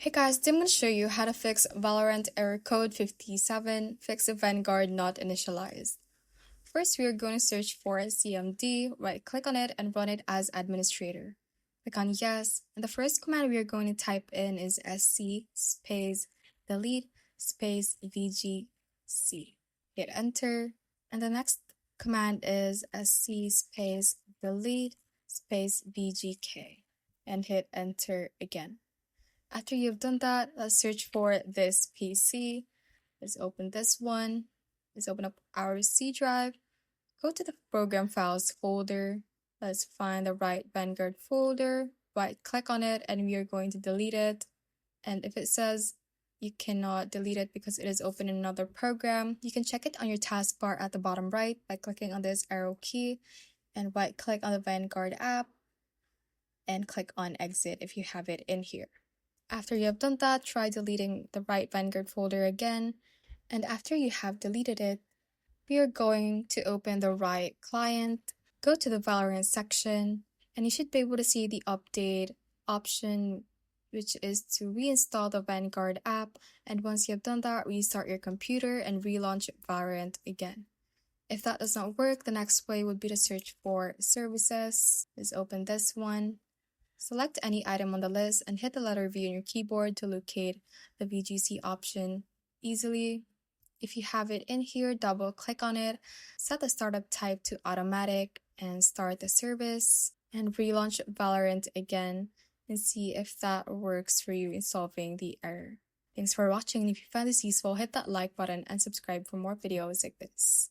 Hey guys, today I'm going to show you how to fix Valorant Error Code 57, fix the Vanguard Not Initialized. First, we are going to search for CMD, right-click on it, and run it as administrator. Click on Yes, and the first command we are going to type in is sc space delete space vgc. Hit Enter, and the next command is sc space delete space vgk, and hit Enter again. After you've done that, let's search for this PC. Let's open this one. Let's open up our C drive. Go to the program files folder. Let's find the Riot Vanguard folder. Right click on it and we are going to delete it. And if it says you cannot delete it because it is open in another program, you can check it on your taskbar at the bottom right by clicking on this arrow key and right click on the Vanguard app and click on exit if you have it in here. After you have done that, try deleting the Riot Vanguard folder again, and after you have deleted it, we are going to open the Riot Client, go to the Valorant section, and you should be able to see the update option, which is to reinstall the Vanguard app, and once you have done that, restart your computer and relaunch Valorant again. If that does not work, the next way would be to search for services. Let's open this one. Select any item on the list and hit the letter V on your keyboard to locate the VGC option easily. If you have it in here, double click on it, set the startup type to automatic and start the service and relaunch Valorant again and see if that works for you in solving the error. Thanks for watching, and if you found this useful, hit that like button and subscribe for more videos like this.